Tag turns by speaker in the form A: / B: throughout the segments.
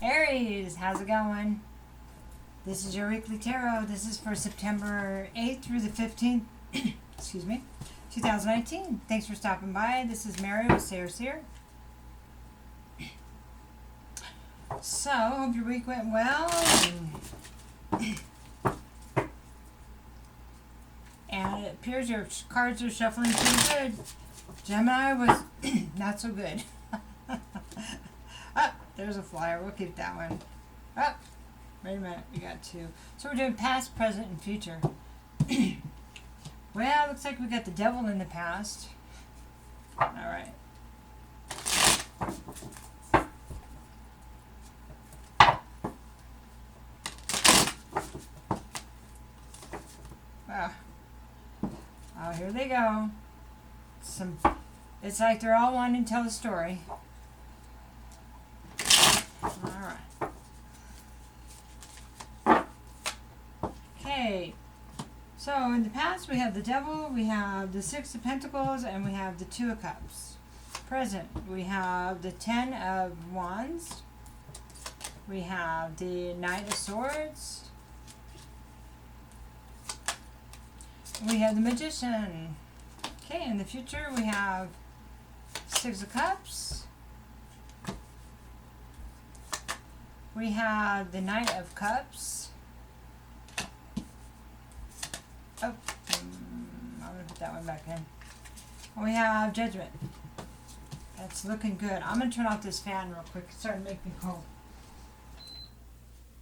A: Aries, how's it going? This is your weekly tarot. This is for September 8th through the 15th, excuse me, 2019. Thanks for stopping by. This is Mary with Seer. So, hope your week went well. And it appears your cards are shuffling pretty good. Gemini was not so good. Oh, there's a flyer. We'll keep that one. Oh, wait a minute. We got two. So we're doing past, present, and future. Well, looks like we got the devil in the past. All right. Oh, here they go. It's like they're all wanting to tell a story. Alright. Okay. So in the past we have the devil, we have the Six of Pentacles, and we have the Two of Cups. Present, we have the Ten of Wands. We have the Knight of Swords. We have the Magician. Okay, in the future we have Six of Cups. We have the Knight of Cups. Oh, I'm going to put that one back in. We have Judgment. That's looking good. I'm going to turn off this fan real quick. It's starting to make me cold.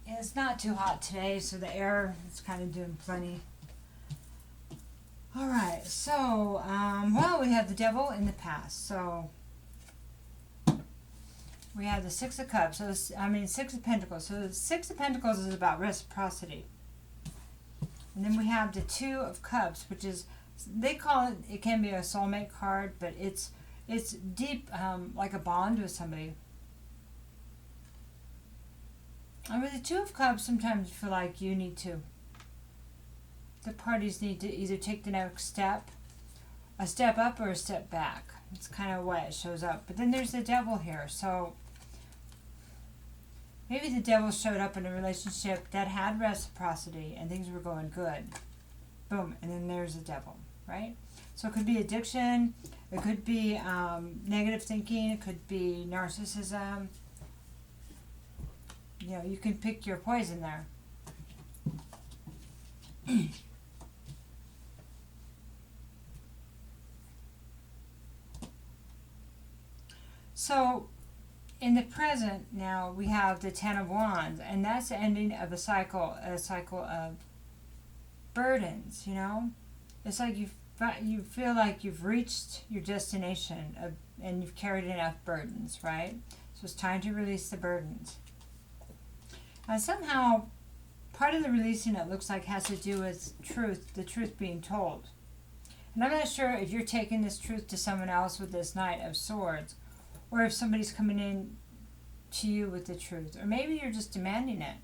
A: And it's not too hot today, so the air is kind of doing plenty. Alright, so, well, we have the devil in the past. So, we have the Six of Cups. So, Six of Pentacles. So, the Six of Pentacles is about reciprocity. And then we have the Two of Cups, which is, they call it, it can be a soulmate card, but it's deep, like a bond with somebody. And with the Two of Cups, sometimes you feel like you need to. The parties need to either take the next step, a step up or a step back. It's kind of what it shows up. But then there's the devil here. So maybe the devil showed up in a relationship that had reciprocity and things were going good. Boom. And then there's the devil, right? So it could be addiction. It could be negative thinking. It could be narcissism. You know, you can pick your poison there. So, in the present now, we have the Ten of Wands, and that's the ending of a cycle of burdens, you know? It's like you feel like you've reached your destination and you've carried enough burdens, right? So it's time to release the burdens. And somehow, part of the releasing, it looks like, has to do with the truth being told. And I'm not sure if you're taking this truth to someone else with this Knight of Swords, or if somebody's coming in to you with the truth. Or maybe you're just demanding it.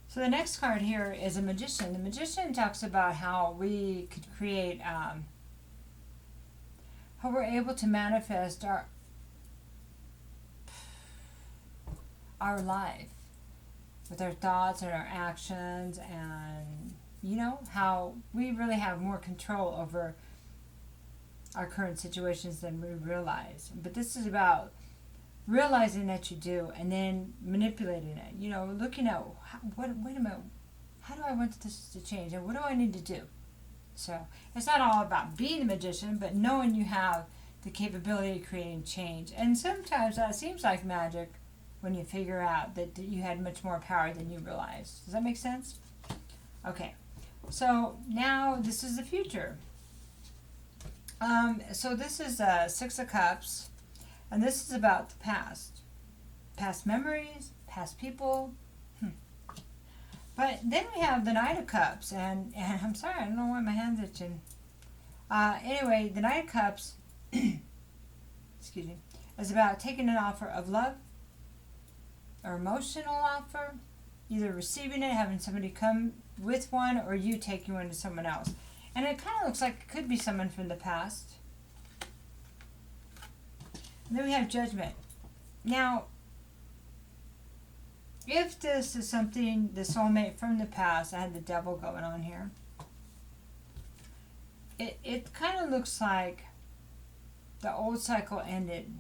A: So the next card here is a Magician. The Magician talks about how we could create, how we're able to manifest our life with our thoughts and our actions, and, you know, how we really have more control over our current situations than we realize. But this is about realizing that you do and then manipulating it. You know, looking at, wait a minute, how do I want this to change and what do I need to do? So it's not all about being a magician, but knowing you have the capability of creating change. And sometimes that seems like magic when you figure out that you had much more power than you realized. Does that make sense? Okay, so now this is the future. So this is Six of Cups, and this is about the past. Past memories, past people. But then we have the Knight of Cups, and I'm sorry, I don't know why my hand's itching. Anyway, the Knight of Cups, excuse me, is about taking an offer of love or emotional offer, either receiving it, having somebody come with one, or you taking one to someone else. And it kind of looks like it could be someone from the past. And then we have Judgment. Now, if this is something, the soulmate from the past, I had the devil going on here. It kind of looks like the old cycle ended.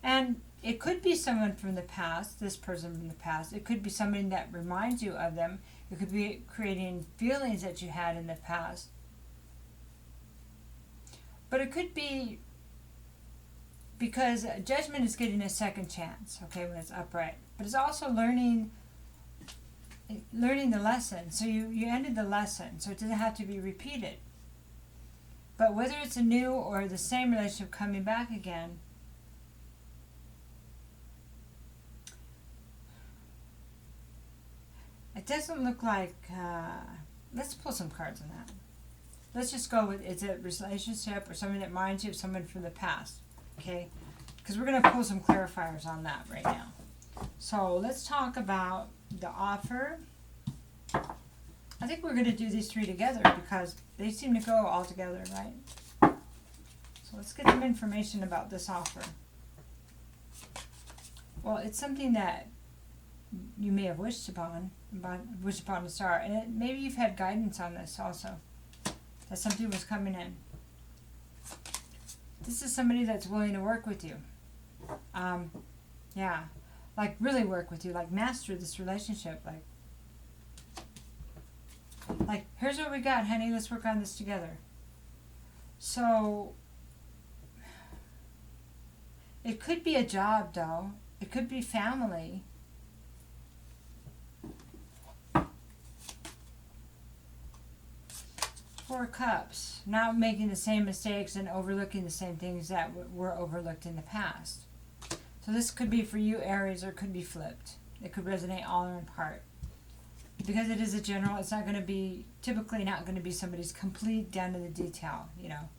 A: And it could be someone from the past, this person from the past. It could be somebody that reminds you of them. It could be creating feelings that you had in the past. But it could be because judgment is getting a second chance, okay, when it's upright. But it's also learning the lesson. So you ended the lesson, so it doesn't have to be repeated. But whether it's a new or the same relationship coming back again, it doesn't look like, let's pull some cards on that. Let's just go with, is it a relationship or something that reminds you of someone from the past, okay? Because we're going to pull some clarifiers on that right now. So let's talk about the offer. I think we're going to do these three together because they seem to go all together, right? So let's get some information about this offer. Well, it's something that you may have wished upon a star, and maybe you've had guidance on this also, that something was coming in. This is somebody that's willing to work with you. Yeah, like really work with you, like master this relationship, like here's what we got, honey, let's work on this together. So it could be a job though, it could be family. Four Cups, not making the same mistakes and overlooking the same things that were overlooked in the past. So this could be for you, Aries, or it could be flipped. It could resonate all or in part. Because it is a general, it's not going to be, typically not going to be somebody's complete down to the detail,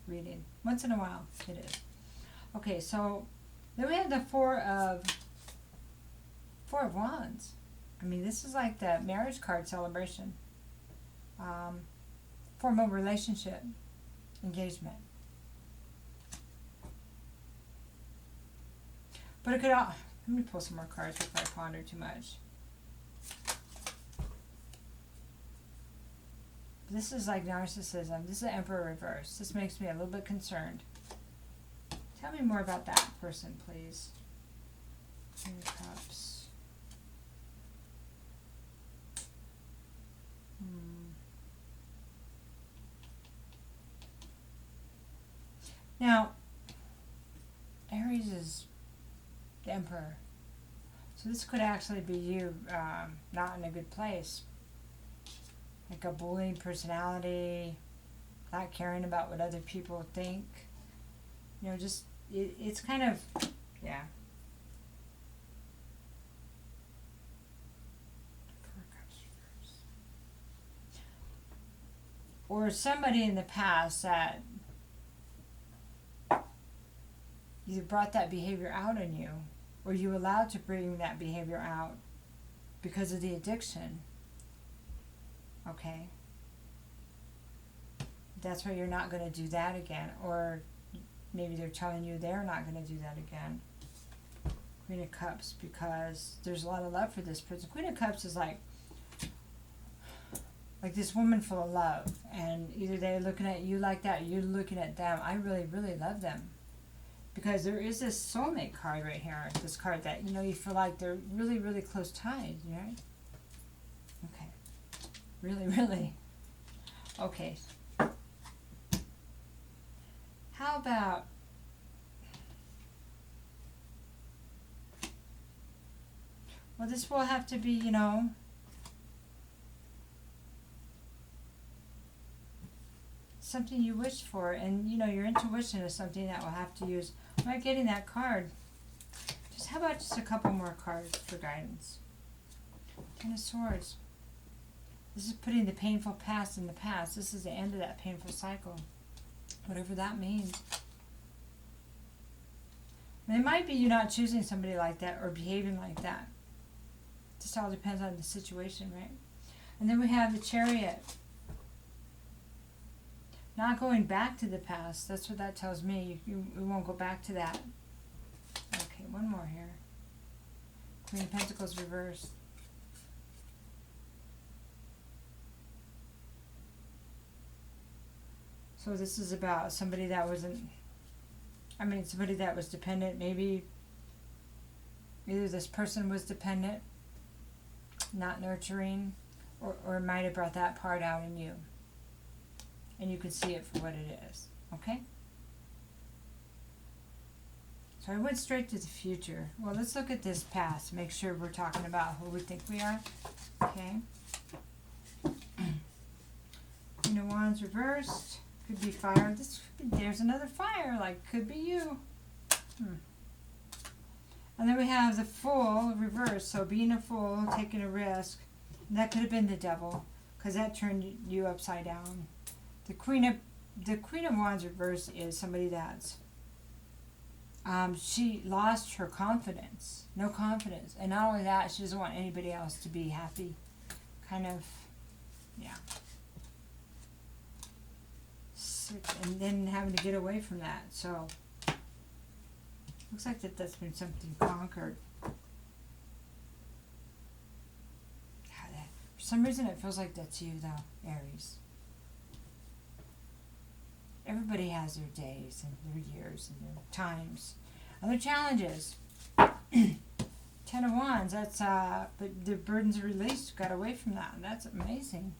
A: reading. Once in a while, it is. Okay, so then we have the Four of Wands. I mean, this is like the marriage card celebration. Formal relationship, engagement. But it could all, let me pull some more cards before I ponder too much. This is like narcissism. This is the Emperor reverse. This makes me a little bit concerned. Tell me more about that person, please. King of Cups. Now, Aries is the Emperor. So this could actually be you not in a good place. Like a bullying personality, not caring about what other people think. Just, it's kind of, yeah. Or somebody in the past that either brought that behavior out in you, or you allowed to bring that behavior out because of the addiction. Okay? That's why you're not going to do that again. Or maybe they're telling you they're not going to do that again. Queen of Cups, because there's a lot of love for this person. Queen of Cups is like this woman full of love. And either they're looking at you like that, or you're looking at them. I really, really love them. Because there is this soulmate card right here. This card that, you feel like they're really, really close ties, right? Okay. Really, really. Okay. How about... Well, this will have to be, something you wish for. And, your intuition is something that will have to use... I'm not getting that card. How about just a couple more cards for guidance? Ten of Swords. This is putting the painful past in the past. This is the end of that painful cycle. Whatever that means. And it might be you not choosing somebody like that or behaving like that. Just all depends on the situation, right? And then we have the Chariot. Not going back to the past. That's what that tells me. You won't go back to that. Okay, one more here. Queen of Pentacles reversed. So this is about somebody that wasn't, somebody that was dependent. Maybe either this person was dependent, not nurturing, or it might have brought that part out in you. And you can see it for what it is. Okay? So I went straight to the future. Well, let's look at this past. Make sure we're talking about who we think we are. Okay? Queen of Wands reversed. Could be fire. There's another fire. Like, could be you. And then we have the Fool reversed. So being a fool, taking a risk. And that could have been the devil, because that turned you upside down. The Queen of Wands reversed is somebody that's she lost her confidence. No confidence. And not only that, she doesn't want anybody else to be happy. Kind of, yeah. And then having to get away from that. So looks like that's been something conquered. For some reason it feels like that's you though, Aries. Everybody has their days and their years and their times and their challenges. 10 of Wands, that's but the burdens are released, got away from that, and that's amazing.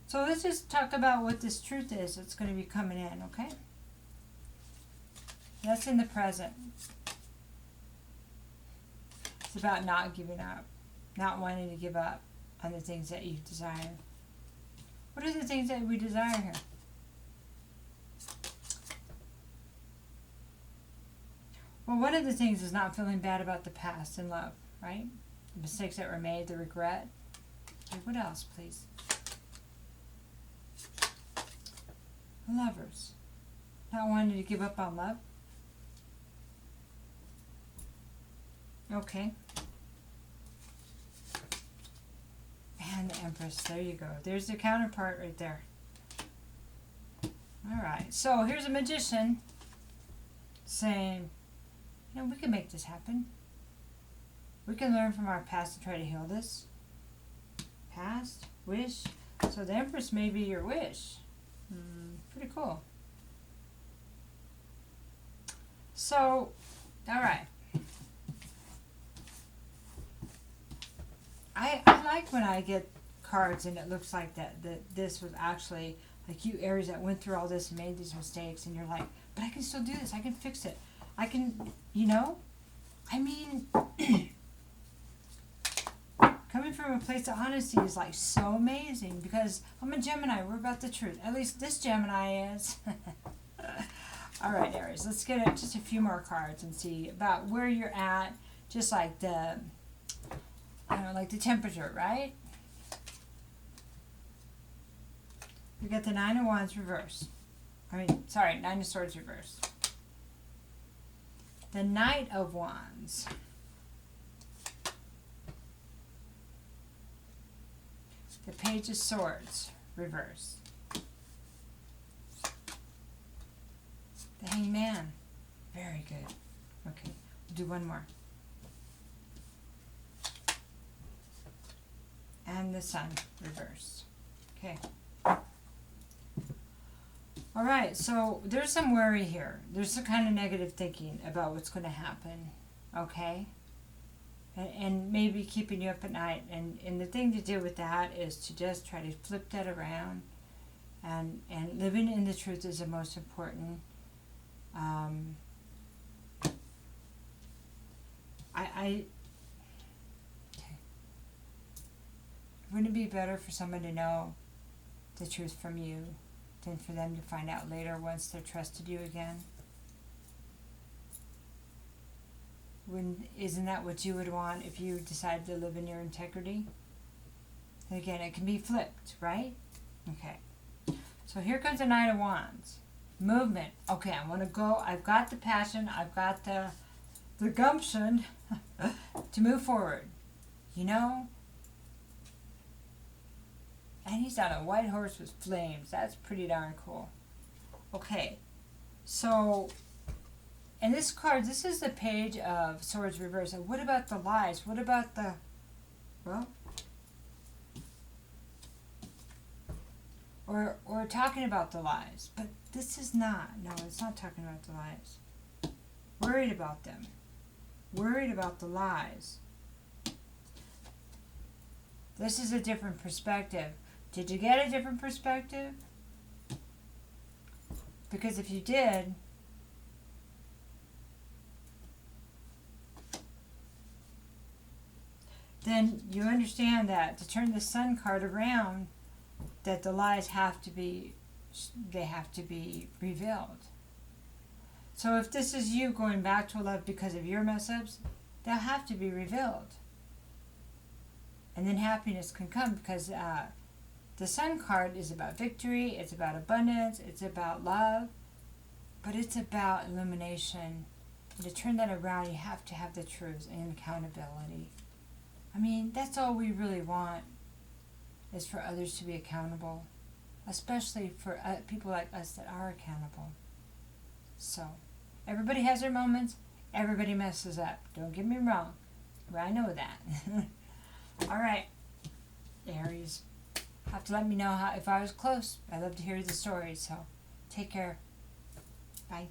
A: So let's just talk about what this truth is that's going to be coming in, okay? That's in the present. It's about not giving up, not wanting to give up on the things that you desire. What are the things that we desire here? Well, one of the things is not feeling bad about the past and love, right? The mistakes that were made, the regret. Okay, what else, please? Lovers. Not wanting to give up on love. Okay. And the Empress. There you go. There's the counterpart right there. Alright. So here's a magician saying, we can make this happen. We can learn from our past and try to heal this. Past. Wish. So the Empress may be your wish. Pretty cool. So, alright. I like when I get cards and it looks like that this was actually like you, Aries, that went through all this and made these mistakes, and you're like, but I can still do this. I can fix it. I can, coming from a place of honesty is like so amazing, because I'm a Gemini. We're about the truth. At least this Gemini is. All right, Aries, let's get just a few more cards and see about where you're at, just like the temperature, right? We got the Nine of Wands reversed. Nine of Swords reversed. The Knight of Wands. The Page of Swords reversed. The Hanged Man. Very good. Okay, we'll do one more. And the Sun reversed. Okay. All right, so there's some worry here. There's some kind of negative thinking about what's going to happen, okay? And maybe keeping you up at night. And the thing to do with that is to just try to flip that around. And living in the truth is the most important. Wouldn't it be better for someone to know the truth from you than for them to find out later once they're trusted you again? Isn't that what you would want if you decided to live in your integrity? And again, it can be flipped, right? Okay. So here comes the Knight of Wands. Movement. Okay, I want to go. I've got the passion. I've got the gumption to move forward. And he's on a white horse with flames. That's pretty darn cool. Okay, so, and this card, this is the Page of Swords reversed. And what about the lies? What about the, well, or talking about the lies. But this is not, no, it's not talking about the lies. Worried about them. Worried about the lies. This is a different perspective. Did you get a different perspective? Because if you did, then you understand that to turn the Sun card around, that the lies have to be, they have to be revealed. So if this is you going back to love because of your mess ups, they'll have to be revealed. And then happiness can come, because the Sun card is about victory, it's about abundance, it's about love, but it's about illumination. And to turn that around, you have to have the truth and accountability. I mean, that's all we really want, is for others to be accountable, especially for people like us that are accountable. So, everybody has their moments, everybody messes up. Don't get me wrong, but I know that. Alright, Aries, have to let me know if I was close. I'd love to hear the story, so take care. Bye.